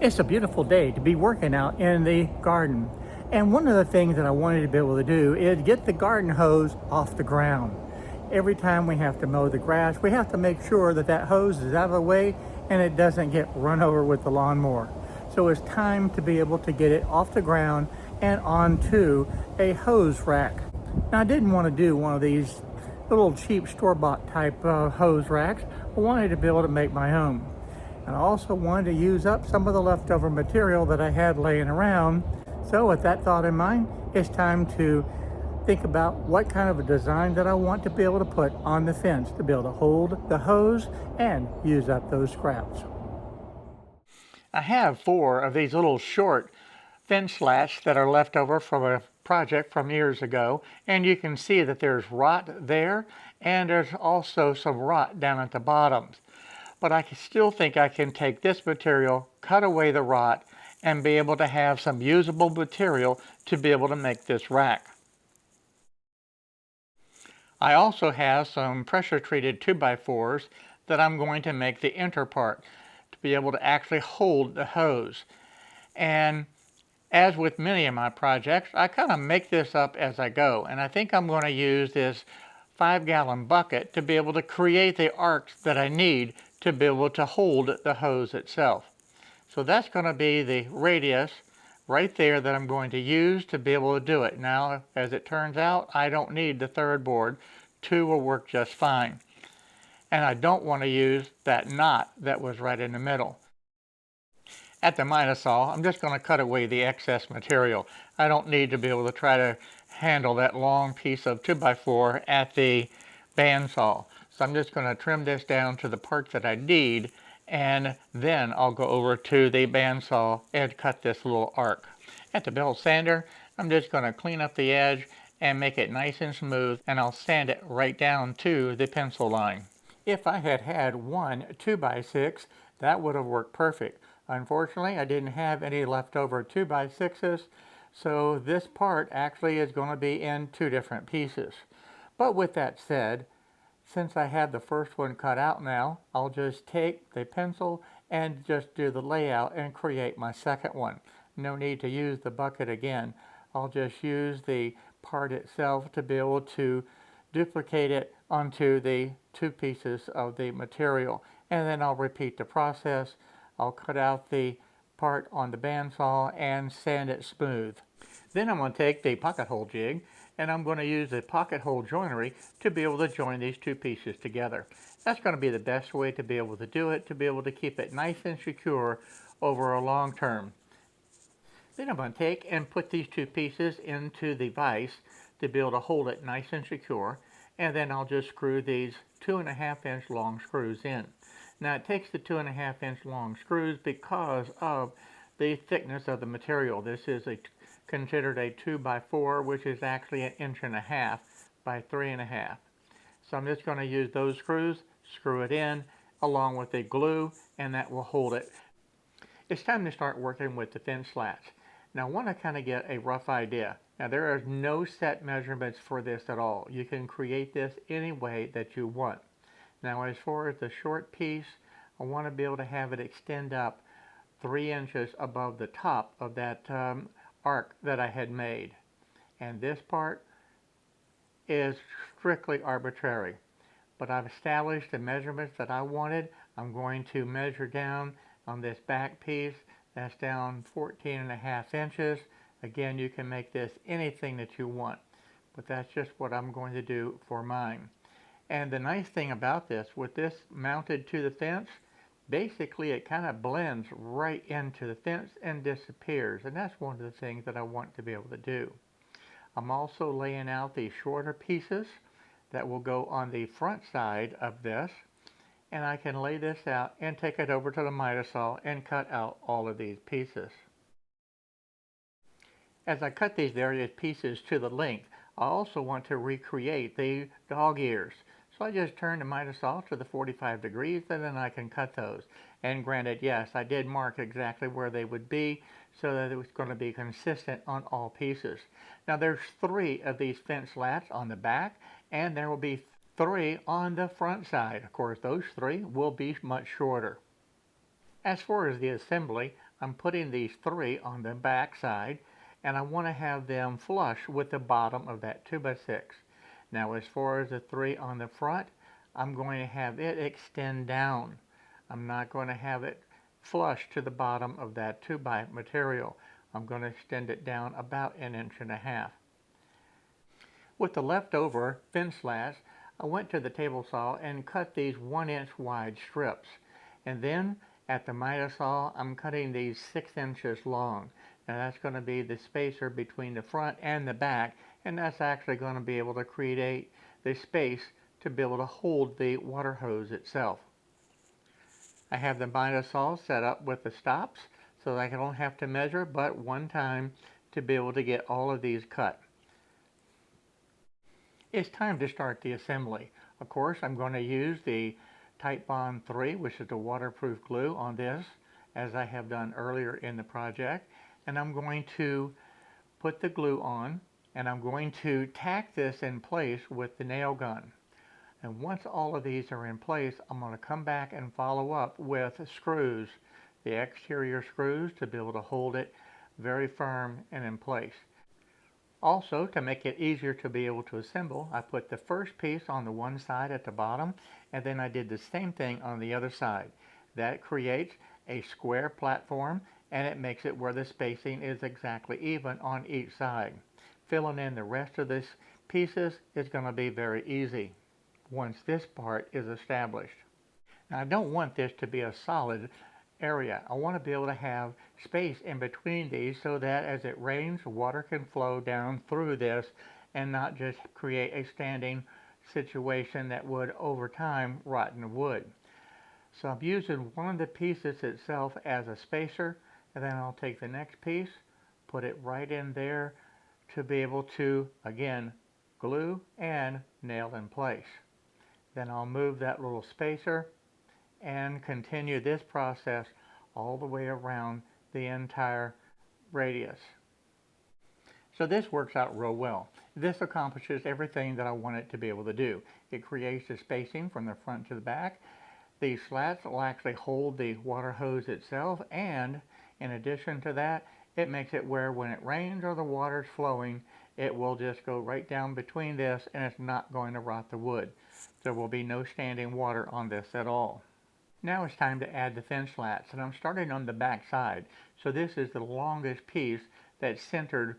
It's a beautiful day to be working out in the garden. And one of the things that I wanted to be able to do is get the garden hose off the ground. Every time we have to mow the grass, we have to make sure that that hose is out of the way and it doesn't get run over with the lawnmower. So it's time to be able to get it off the ground and onto a hose rack. Now I didn't want to do one of these little cheap store-bought type hose racks. I wanted to be able to make my own. And I also wanted to use up some of the leftover material that I had laying around. So with that thought in mind, it's time to think about what kind of a design that I want to be able to put on the fence to be able to hold the hose and use up those scraps. I have 4 of these little short fence slats that are left over from a project from years ago, and you can see that there's rot there and there's also some rot down at the bottoms. But I still think I can take this material, cut away the rot, and be able to have some usable material to be able to make this rack. I also have some pressure treated 2x4s that I'm going to make the inner part to be able to actually hold the hose. And as with many of my projects, I kind of make this up as I go, and I think I'm going to use this 5-gallon bucket to be able to create the arcs that I need to be able to hold the hose itself. So that's going to be the radius right there that I'm going to use to be able to do it. Now, as it turns out, I don't need the third board. 2 will work just fine. And I don't want to use that knot that was right in the middle. At the miter saw, I'm just going to cut away the excess material. I don't need to be able to try to handle that long piece of 2x4 at the bandsaw. So I'm just going to trim this down to the part that I need, and then I'll go over to the bandsaw and cut this little arc. At the belt sander, I'm just going to clean up the edge and make it nice and smooth, and I'll sand it right down to the pencil line. If I had had one 2x6, that would have worked perfect. Unfortunately, I didn't have any leftover 2x6s, so this part actually is going to be in 2 different pieces. But with that said, since I have the first one cut out now, I'll just take the pencil and just do the layout and create my second one. No need to use the bucket again. I'll just use the part itself to be able to duplicate it onto the 2 pieces of the material. And then I'll repeat the process. I'll cut out the part on the bandsaw and sand it smooth. Then I'm going to take the pocket hole jig and I'm going to use the pocket hole joinery to be able to join these 2 pieces together. That's going to be the best way to be able to do it, to be able to keep it nice and secure over a long term. Then I'm going to take and put these 2 pieces into the vise to be able to hold it nice and secure, and then I'll just screw these 2.5-inch long screws in. Now it takes the 2.5-inch long screws because of the thickness of the material. This is considered a 2x4, which is actually 1.5 inches by 3.5. So I'm just going to use those screws, screw it in along with the glue, and that will hold it. It's time to start working with the fence slats. Now I want to kind of get a rough idea. Now there are no set measurements for this at all. You can create this any way that you want. Now as far as the short piece, I want to be able to have it extend up 3 inches above the top of that arc that I had made. And this part is strictly arbitrary. But I've established the measurements that I wanted. I'm going to measure down on this back piece. That's down 14.5 inches. Again, you can make this anything that you want, but that's just what I'm going to do for mine. And the nice thing about this, with this mounted to the fence, basically it kind of blends right into the fence and disappears, and that's one of the things that I want to be able to do. I'm also laying out the shorter pieces that will go on the front side of this, and I can lay this out and take it over to the miter saw and cut out all of these pieces. As I cut these various pieces to the length, I also want to recreate the dog ears. So I just turn the miter saw to the 45 degrees and then I can cut those. And granted, yes, I did mark exactly where they would be so that it was going to be consistent on all pieces. Now there's 3 of these fence slats on the back, and there will be 3 on the front side. Of course, those 3 will be much shorter. As far as the assembly, I'm putting these 3 on the back side, and I want to have them flush with the bottom of that 2x6. Now as far as the 3 on the front, I'm going to have it extend down. I'm not going to have it flush to the bottom of that 2x material. I'm going to extend it down about 1.5 inches. With the leftover thin slats, I went to the table saw and cut these 1-inch wide strips. And then at the miter saw, I'm cutting these 6 inches long. Now that's going to be the spacer between the front and the back, and that's actually going to be able to create the space to be able to hold the water hose itself. I have the miter saw set up with the stops so that I don't have to measure but one time to be able to get all of these cut. It's time to start the assembly. Of course, I'm going to use the Titebond 3, which is the waterproof glue, on this, as I have done earlier in the project. And I'm going to put the glue on, and I'm going to tack this in place with the nail gun. And once all of these are in place, I'm going to come back and follow up with screws, the exterior screws, to be able to hold it very firm and in place. Also, to make it easier to be able to assemble, I put the first piece on the one side at the bottom, and then I did the same thing on the other side. That creates a square platform, and it makes it where the spacing is exactly even on each side. Filling in the rest of these pieces is going to be very easy once this part is established. Now, I don't want this to be a solid area. I want to be able to have space in between these so that as it rains, water can flow down through this and not just create a standing situation that would over time rot in wood. So I'm using one of the pieces itself as a spacer, and then I'll take the next piece, put it right in there to be able to, again, glue and nail in place. Then I'll move that little spacer and continue this process all the way around the entire radius. So this works out real well. This accomplishes everything that I want it to be able to do. It creates the spacing from the front to the back. These slats will actually hold the water hose itself, and in addition to that, it makes it where when it rains or the water's flowing, it will just go right down between this and it's not going to rot the wood. There will be no standing water on this at all. Now it's time to add the thin slats, and I'm starting on the back side. So this is the longest piece that's centered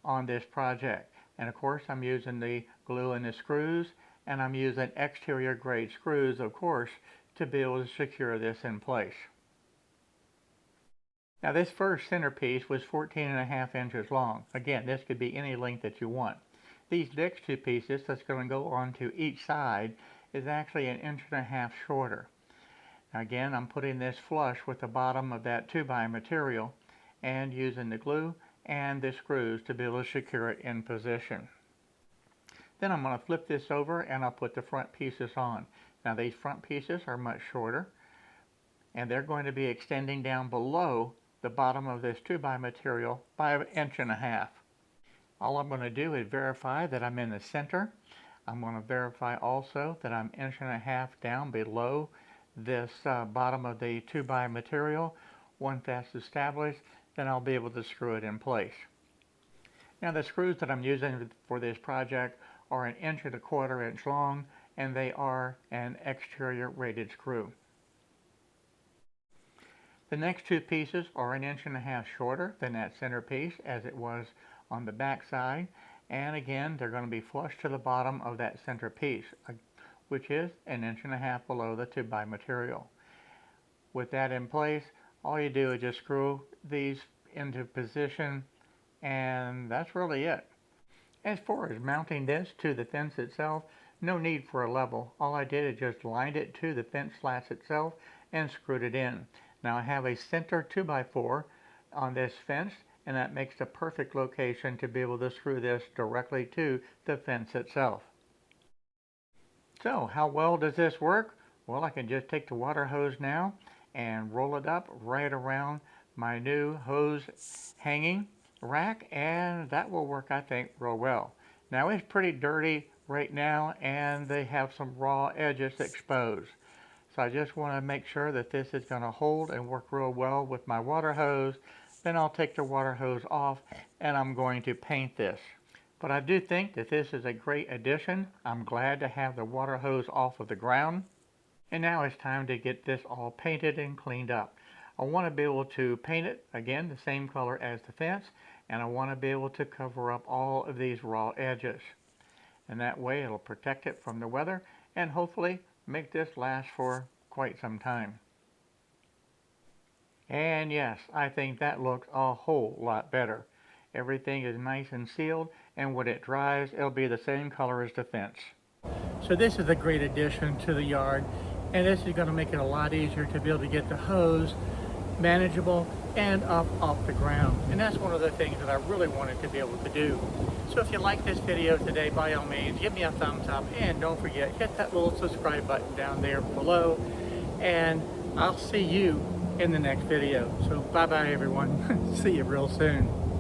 on this project. And of course I'm using the glue and the screws, and I'm using exterior grade screws, of course, to be able to secure this in place. Now this first centerpiece was 14.5 inches long. Again, this could be any length that you want. These next two pieces that's going to go onto each side is actually 1.5 inches shorter. Again, I'm putting this flush with the bottom of that 2x material and using the glue and the screws to be able to secure it in position. Then I'm going to flip this over and I'll put the front pieces on. Now these front pieces are much shorter, and they're going to be extending down below the bottom of this 2x material by 1.5 inches. All I'm going to do is verify that I'm in the center. I'm going to verify also that I'm 1.5 inches down below this bottom of the 2x material. Once that's established, then I'll be able to screw it in place. Now the screws that I'm using for this project are 1.25 inches long, and they are an exterior rated screw. The next two pieces are 1.5 inches shorter than that center piece as it was on the back side, and again they're going to be flush to the bottom of that center piece, which is 1.5 inches below the 2x material. With that in place, all you do is just screw these into position, and that's really it. As far as mounting this to the fence itself, no need for a level. All I did is just lined it to the fence slats itself and screwed it in. Now I have a center 2x4 on this fence, and that makes the perfect location to be able to screw this directly to the fence itself. So how well does this work? Well, I can just take the water hose now and roll it up right around my new hose hanging rack, and that will work, I think, real well. Now it's pretty dirty right now, and they have some raw edges exposed. So I just want to make sure that this is going to hold and work real well with my water hose. Then I'll take the water hose off and I'm going to paint this. But I do think that this is a great addition. I'm glad to have the water hose off of the ground. And now it's time to get this all painted and cleaned up. I want to be able to paint it, again, the same color as the fence, and I want to be able to cover up all of these raw edges. And that way it'll protect it from the weather and hopefully make this last for quite some time. And yes, I think that looks a whole lot better. Everything is nice and sealed, and when it dries, it'll be the same color as the fence. So this is a great addition to the yard, and this is going to make it a lot easier to be able to get the hose manageable and up off the ground. And that's one of the things that I really wanted to be able to do. So if you like this video today, by all means, give me a thumbs up, and don't forget, hit that little subscribe button down there below, and I'll see you in the next video. So bye bye everyone. See you real soon.